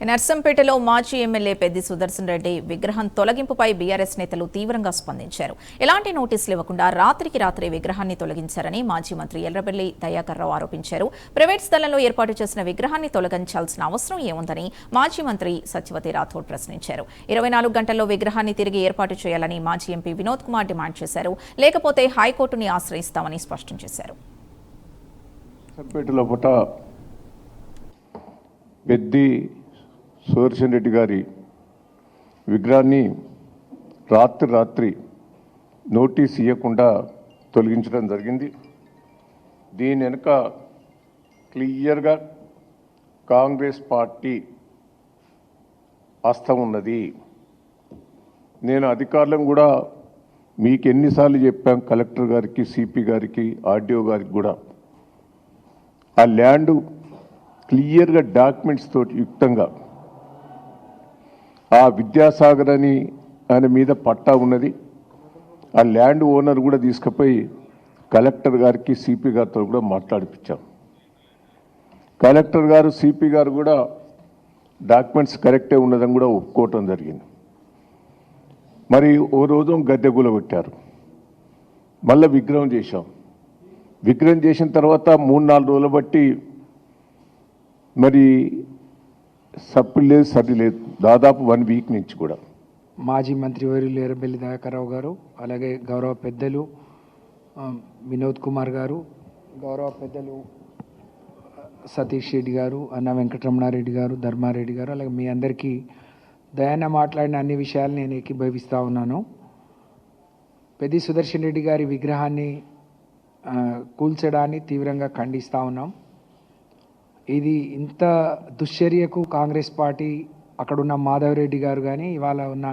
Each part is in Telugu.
నర్సంపేటలో మాజీ ఎమ్మెల్యే పెద్ది సుదర్శన్ రెడ్డి విగ్రహం తొలగింపుపై బీఆర్ఎస్ నేతలు తీవ్రంగా స్పందించారు. ఎలాంటి నోటీసులు ఇవ్వకుండా రాత్రికి రాత్రే విగ్రహాన్ని తొలగించారని మాజీ మంత్రి ఎర్రబెల్లి దయాకర్రావు ఆరోపించారు. ప్రైవేట్ స్థలంలో ఏర్పాటు చేసిన విగ్రహాన్ని తొలగించాల్సిన అవసరం ఏముందని మాజీ మంత్రి సత్యవతి రాథోడ్ ప్రశ్నించారు. 24 గంటల్లో విగ్రహాన్ని తిరిగి ఏర్పాటు చేయాలని మాజీ ఎంపీ వినోద్ కుమార్ డిమాండ్ చేశారు. లేకపోతే హైకోర్టుని ఆశ్రయిస్తామని స్పష్టం చేశారు. సుదర్శన్ రెడ్డి గారి విగ్రహాన్ని రాత్రి నోటీస్ ఇవ్వకుండా తొలగించడం జరిగింది. దీని వెనుక క్లియర్గా కాంగ్రెస్ పార్టీ హస్తం ఉన్నది. నేను అధికారులను కూడా మీకు ఎన్నిసార్లు చెప్పాం, కలెక్టర్ గారికి, సిపి గారికి, ఆర్డీఓ గారికి కూడా ఆ ల్యాండ్ క్లియర్గా డాక్యుమెంట్స్ తోటి యుక్తంగా ఆ విద్యాసాగర్ అని ఆయన మీద పట్టా ఉన్నది. ఆ ల్యాండ్ ఓనర్ కూడా తీసుకుపోయి కలెక్టర్ గారికి, సిపి గారితో కూడా మాట్లాడిపించాం. కలెక్టర్ గారు, సిపి గారు కూడా డాక్యుమెంట్స్ కరెక్టే ఉన్నదని కూడా ఒప్పుకోవటం జరిగింది. మరి ఓ రోజు గద్దె కొట్టారు, మళ్ళీ విగ్రహం చేశాం. విగ్రహం చేసిన తర్వాత 3-4 రోజులు బట్టి మరి సప్పుడు లేదు, సరి లేదు, దాదాపు 1 వీక్ నుంచి కూడా. మాజీ మంత్రివర్యులు ఎర్రబెల్లి దయాకర్రావు గారు, అలాగే గౌరవ పెద్దలు వినోద్ కుమార్ గారు, గౌరవ పెద్దలు సతీష్ రెడ్డి గారు, అన్న వెంకటరమణారెడ్డి గారు, ధర్మారెడ్డి గారు, అలాగే మీ అందరికీ దయాన్న మాట్లాడిన అన్ని విషయాలు నేను ఏకీభవిస్తూ ఉన్నాను. పెద్ది సుదర్శన్ రెడ్డి గారి విగ్రహాన్ని కూల్చడాన్ని తీవ్రంగా ఖండిస్తూ ఉన్నాం. ఇది ఇంత దుశ్చర్యకు కాంగ్రెస్ పార్టీ, అక్కడున్న మాధవరెడ్డి గారు కానీ ఇవాళ ఉన్న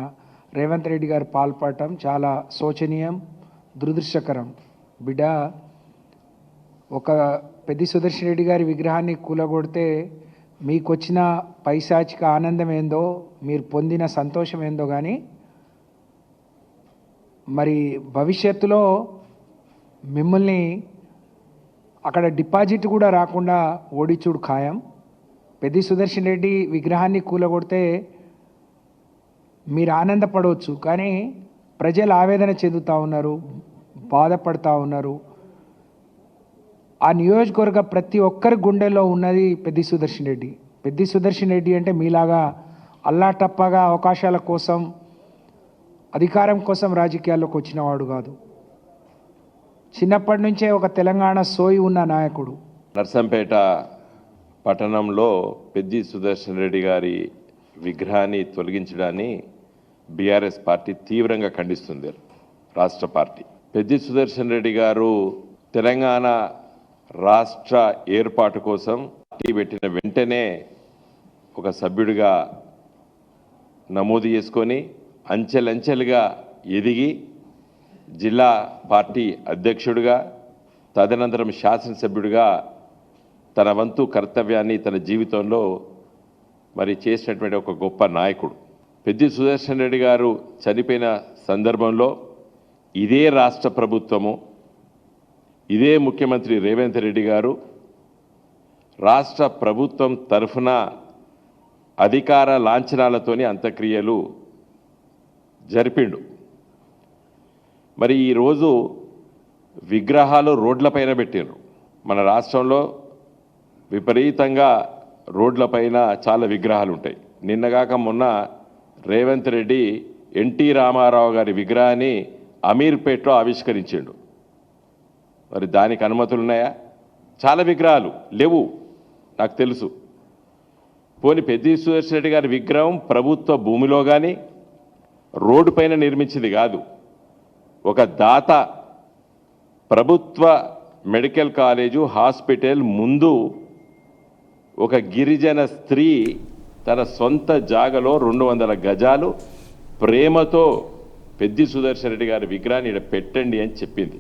రేవంత్ రెడ్డి గారు పాల్పడటం చాలా శోచనీయం, దురదృష్టకరం. బిడ్డ, ఒక పెద్ది సుదర్శన్ రెడ్డి గారి విగ్రహాన్ని కూలగొడితే మీకు వచ్చిన పైశాచిక ఆనందం ఏందో, మీరు పొందిన సంతోషం ఏందో కానీ మరి భవిష్యత్తులో మిమ్మల్ని అక్కడ డిపాజిట్ కూడా రాకుండా ఓడిచూడు ఖాయం. పెద్ది సుదర్శన్ రెడ్డి విగ్రహాన్ని కూలగొడితే మీరు ఆనందపడవచ్చు, కానీ ప్రజలు ఆవేదన చెందుతూ ఉన్నారు, బాధపడుతూ ఉన్నారు. ఆ నియోజకవర్గ ప్రతి ఒక్కరి గుండెల్లో ఉన్నది పెద్ది సుదర్శన్ రెడ్డి. పెద్ది సుదర్శన్ రెడ్డి అంటే మీలాగా అల్లాటప్పగా అవకాశాల కోసం, అధికారం కోసం రాజకీయాల్లోకి వచ్చినవాడు కాదు. చిన్నప్పటి నుంచే ఒక తెలంగాణ సోయి ఉన్న నాయకుడు. నర్సంపేట పట్టణంలో పెద్ది సుదర్శన్ రెడ్డి గారి విగ్రహాన్ని తొలగించడాన్ని బీఆర్ఎస్ పార్టీ తీవ్రంగా ఖండిస్తుంది. రాష్ట్ర పార్టీ పెద్ది సుదర్శన్ రెడ్డి గారు తెలంగాణ రాష్ట్ర ఏర్పాటు కోసం పార్టీ పెట్టిన వెంటనే ఒక సభ్యుడిగా నమోదు చేసుకొని అంచెలంచెలుగా ఎదిగి జిల్లా పార్టీ అధ్యక్షుడిగా, తదనంతరం శాసనసభ్యుడిగా తన వంతు కర్తవ్యాన్ని తన జీవితంలో మరి చేసినటువంటి ఒక గొప్ప నాయకుడు. పెద్ది సుదర్శన్ రెడ్డి గారు చనిపోయిన సందర్భంలో ఇదే రాష్ట్ర ప్రభుత్వము, ఇదే ముఖ్యమంత్రి రేవంత్ రెడ్డి గారు రాష్ట్ర ప్రభుత్వం తరఫున అధికార లాంఛనాలతోని అంత్యక్రియలు జరిపిండు. మరి ఈరోజు విగ్రహాలు రోడ్లపైన పెట్టిండ్రు. మన రాష్ట్రంలో విపరీతంగా రోడ్లపైన చాలా విగ్రహాలు ఉంటాయి. నిన్నగాక మొన్న రేవంత్ రెడ్డి ఎన్టీ రామారావు గారి విగ్రహాన్ని అమీర్పేటలో ఆవిష్కరించిండు. మరి దానికి అనుమతులు ఉన్నాయా? చాలా విగ్రహాలు లేవు, నాకు తెలుసు. పోనీ పెద్ది సుదర్శన్ రెడ్డి గారి విగ్రహం ప్రభుత్వ భూమిలో కానీ రోడ్డు పైన నిర్మించింది కాదు. ఒక దాత ప్రభుత్వ మెడికల్ కాలేజు హాస్పిటల్ ముందు ఒక గిరిజన స్త్రీ తన సొంత జాగలో 200 గజాలు ప్రేమతో పెద్ది సుదర్శన్ రెడ్డి గారి విగ్రహాన్ని ఇక్కడ పెట్టండి అని చెప్పింది.